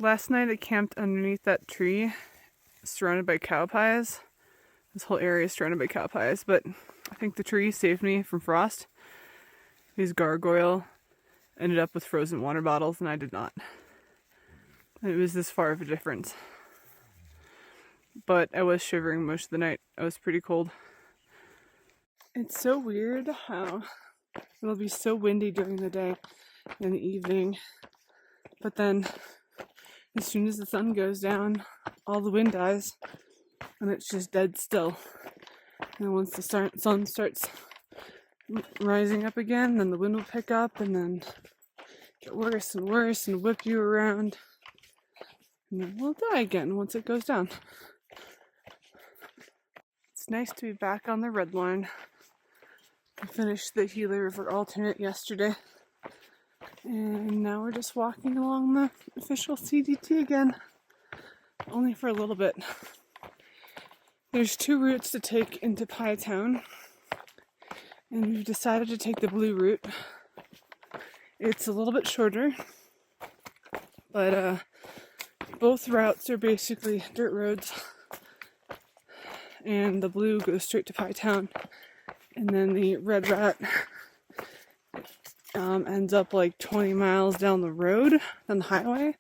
Last night I camped underneath that tree surrounded by cow pies. This whole area is surrounded by cow pies, but I think the tree saved me from frost. These Gargoyle ended up with frozen water bottles and I did not. It was this far of a difference. But I was shivering most of the night. I was pretty cold. It's so weird how it'll be so windy during the day and the evening, but then as soon as the sun goes down, all the wind dies and it's just dead still. And once the sun starts rising up again, then the wind will pick up and then get worse and worse and whip you around. And then we'll die again once it goes down. It's nice to be back on the red line. I finished the Gila River alternate yesterday. And now we're just walking along the official CDT again. Only for a little bit. There's 2 routes to take into Pie Town. And we've decided to take the blue route. It's a little bit shorter. But both routes are basically dirt roads. And the blue goes straight to Pie Town. And then the red route ends up like 20 miles down the road, on the highway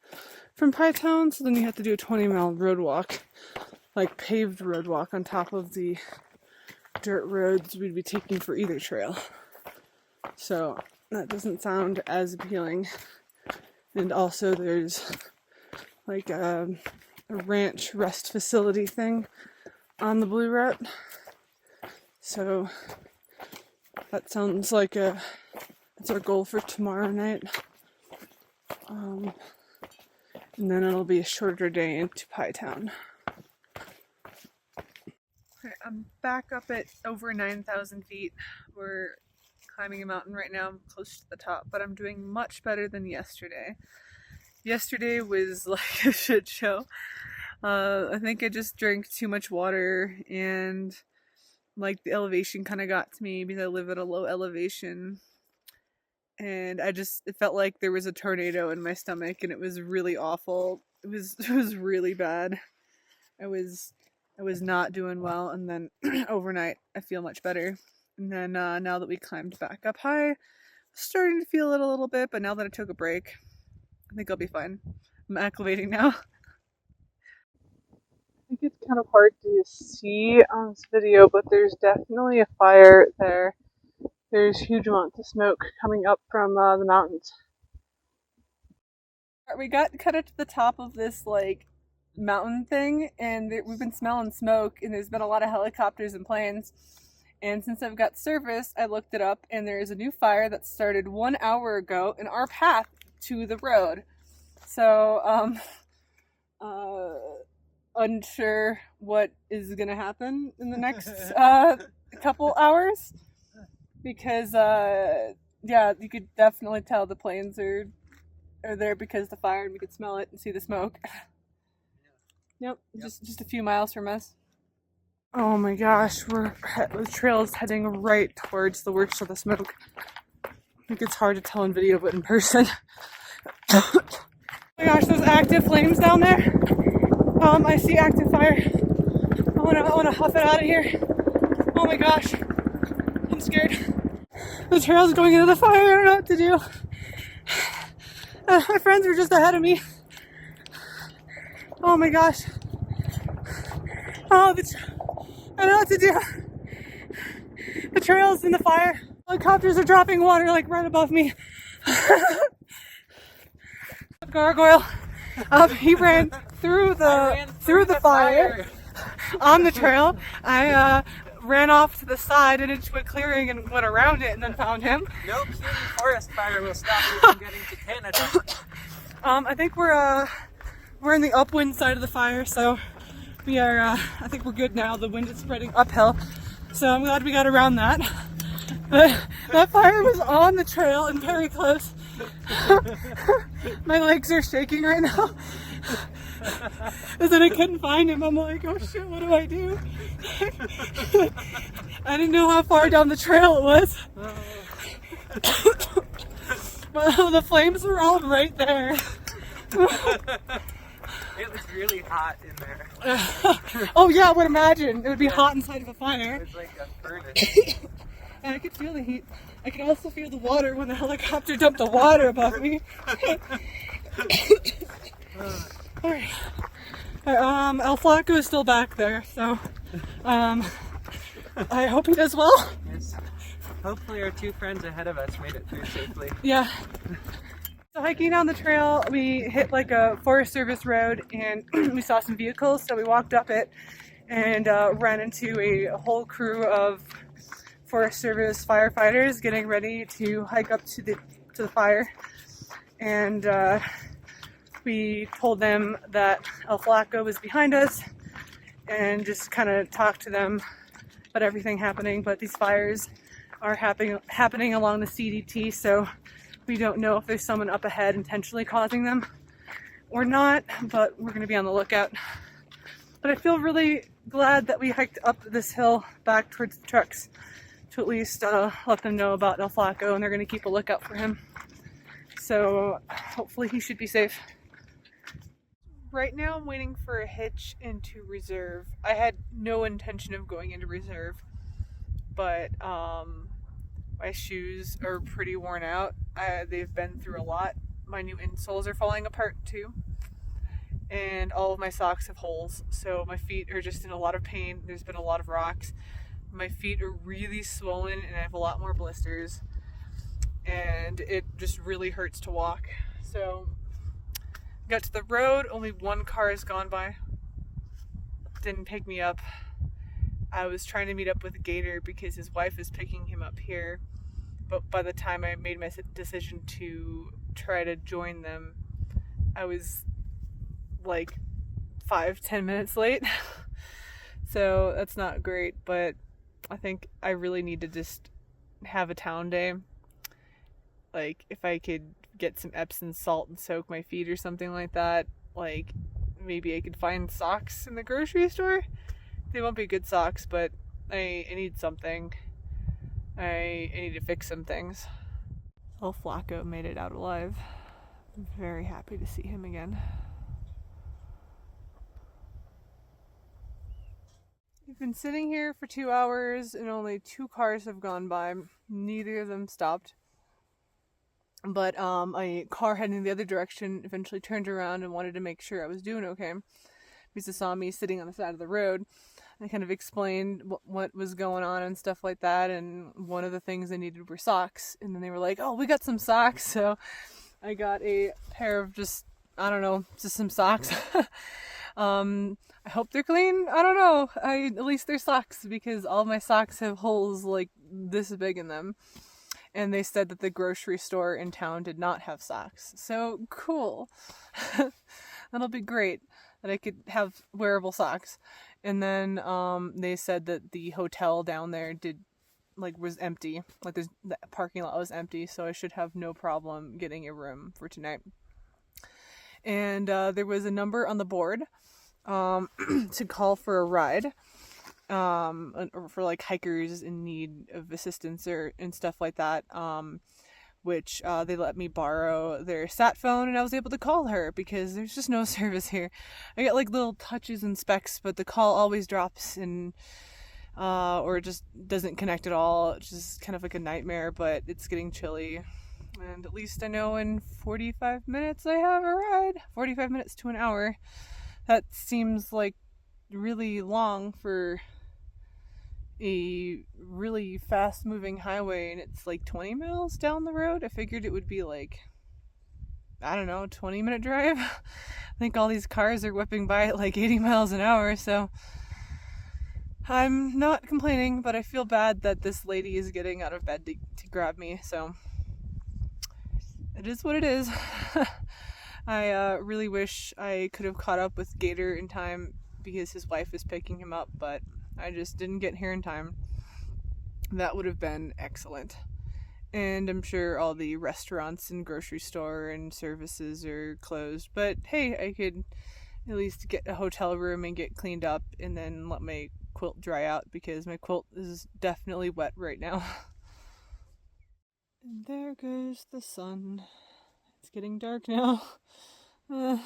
from Pie Town. So then you have to do a 20-mile road walk, like paved road walk on top of the dirt roads we'd be taking for either trail. So that doesn't sound as appealing. And also there's like a ranch rest facility thing on the blue route. So that sounds like it's our goal for tomorrow night. And then it'll be a shorter day into Pie Town. Okay, I'm back up at over 9,000 feet. We're climbing a mountain right now. I'm close to the top, but I'm doing much better than yesterday. Yesterday was like a shit show. I think I just drank too much water and like the elevation kind of got to me because I live at a low elevation. And it felt like there was a tornado in my stomach and it was really awful. It was really bad. I was not doing well, and then overnight I feel much better. And then now that we climbed back up high, I'm starting to feel it a little bit, but now that I took a break, I think I'll be fine. I'm acclimating now. I think it's kind of hard to see on this video, but there's definitely a fire there. There's huge amounts of smoke coming up from the mountains. We got cut up to the top of this like mountain thing, and we've been smelling smoke, and there's been a lot of helicopters and planes. And since I've got service, I looked it up, and there is a new fire that started 1 hour ago in our path to the road. So, unsure what is gonna happen in the next couple hours. Because, yeah, you could definitely tell the planes are there because of the fire, and we could smell it and see the smoke. Yep. Just a few miles from us. Oh my gosh, the trail is heading right towards the worst of the smoke. I think it's hard to tell in video, but in person. Oh my gosh, those active flames down there. I see active fire. I wanna huff it out of here. Oh my gosh. I'm scared. The trail's going into the fire. I don't know what to do. My friends are just ahead of me. Oh my gosh. Oh, I don't know what to do. The trail's in the fire. Helicopters are dropping water like right above me. Gargoyle. He ran through the fire on the trail. I ran off to the side and into a clearing and went around it and then found him. No puny forest fire will stop you from getting to Canada. I think we're in the upwind side of the fire, so we are. I think we're good now. The wind is spreading uphill, so I'm glad we got around that. But that fire was on the trail and very close. My legs are shaking right now. And then I couldn't find him. I'm like, oh shit, what do I do? I didn't know how far down the trail it was. Well, the flames were all right there. It was really hot in there. Oh yeah, I would imagine. It would be hot inside of a fire. It was like a furnace. And I could feel the heat. I could also feel the water when the helicopter dumped the water above me. Alright. El Flaco is still back there, so I hope he does well. Yes. Hopefully our two friends ahead of us made it through safely. Yeah. So hiking down the trail, we hit like a Forest Service road and we saw some vehicles, so we walked up it and ran into a whole crew of Forest Service firefighters getting ready to hike up to the fire. And we told them that El Flaco was behind us and just kind of talked to them about everything happening. But these fires are happening along the CDT, so we don't know if there's someone up ahead intentionally causing them or not, but we're going to be on the lookout. But I feel really glad that we hiked up this hill back towards the trucks to at least let them know about El Flaco, and they're going to keep a lookout for him. So hopefully he should be safe. Right now I'm waiting for a hitch into reserve. I had no intention of going into reserve, but my shoes are pretty worn out. They've been through a lot. My new insoles are falling apart too. And all of my socks have holes. So my feet are just in a lot of pain. There's been a lot of rocks. My feet are really swollen and I have a lot more blisters. And it just really hurts to walk. So got to the road, only one car has gone by. Didn't pick me up. I was trying to meet up with Gator because his wife is picking him up here. But by the time I made my decision to try to join them, I was like 5-10 minutes late. So that's not great, but I think I really need to just have a town day. Like if I could get some Epsom salt and soak my feet or something like that, like maybe I could find socks in the grocery store. They won't be good socks, but I need something. I need to fix some things. El Flaco made it out alive. I'm very happy to see him again. We've been sitting here for 2 hours and only 2 cars have gone by. Neither of them stopped. But a car heading the other direction eventually turned around and wanted to make sure I was doing okay. Because they saw me sitting on the side of the road. I kind of explained what was going on and stuff like that, and one of the things they needed were socks, and then they were like, oh, we got some socks, so I got a pair of just some socks. I hope they're clean, I don't know, at least they're socks, because all my socks have holes like this big in them, and they said that the grocery store in town did not have socks, so cool. That'll be great, that I could have wearable socks. And then they said that the hotel down there was empty. Like the parking lot was empty, so I should have no problem getting a room for tonight. And there was a number on the board to call for a ride for like hikers in need of assistance and stuff like that. Which they let me borrow their sat phone, and I was able to call her because there's just no service here. I get like little touches and specks, but the call always drops and or it just doesn't connect at all. It's just kind of like a nightmare, but it's getting chilly. And at least I know in 45 minutes I have a ride. 45 minutes to an hour. That seems like really long for a really fast moving highway, and it's like 20 miles down the road. I figured it would be like, I don't know, 20-minute drive. I think all these cars are whipping by at like 80 miles an hour, so I'm not complaining, but I feel bad that this lady is getting out of bed to grab me, so it is what it is. I really wish I could have caught up with Gator in time because his wife is picking him up, but I just didn't get here in time. That would have been excellent. And I'm sure all the restaurants and grocery store and services are closed. But hey, I could at least get a hotel room and get cleaned up and then let my quilt dry out because my quilt is definitely wet right now. And there goes the sun. It's getting dark now. Can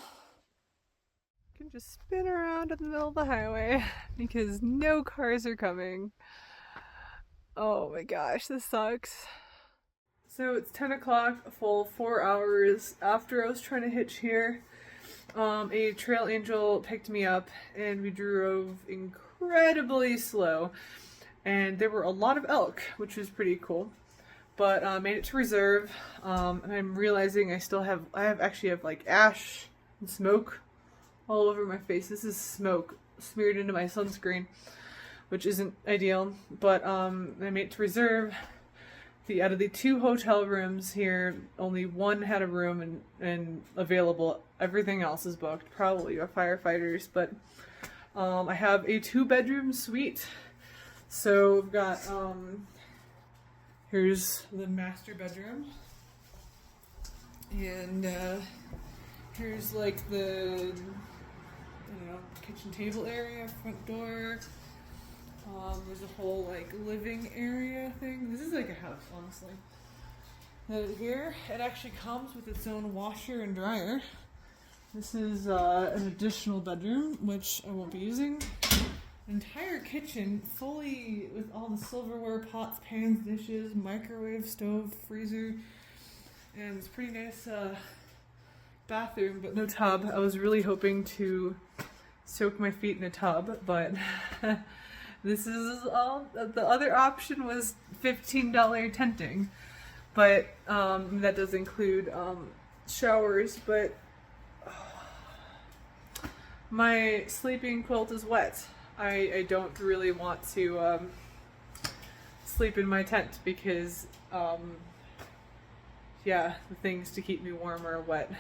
just spin around in the middle of the highway because no cars are coming. Oh my gosh, this sucks. So it's 10 o'clock, a full 4 hours after I was trying to hitch here. A trail angel picked me up and we drove incredibly slow. And there were a lot of elk, which was pretty cool. But made it to reserve, and I'm realizing I actually have like ash and smoke all over my face. This is smoke smeared into my sunscreen, which isn't ideal. But I made it to reserve. Out of the 2 hotel rooms here, only 1 had a room and available. Everything else is booked, probably by firefighters. But I have a 2-bedroom suite. So we've got here's the master bedroom, and here's like the kitchen table area, front door. There's a whole like living area thing. This is like a house, honestly. Here, it actually comes with its own washer and dryer. This is an additional bedroom, which I won't be using. Entire kitchen, fully with all the silverware, pots, pans, dishes, microwave, stove, freezer, and it's a pretty nice bathroom, but no tub. I was really hoping to soak my feet in a tub, but this is all. The other option was $15 tenting, but that does include showers, but my sleeping quilt is wet. I don't really want to sleep in my tent because, yeah, the things to keep me warm are wet.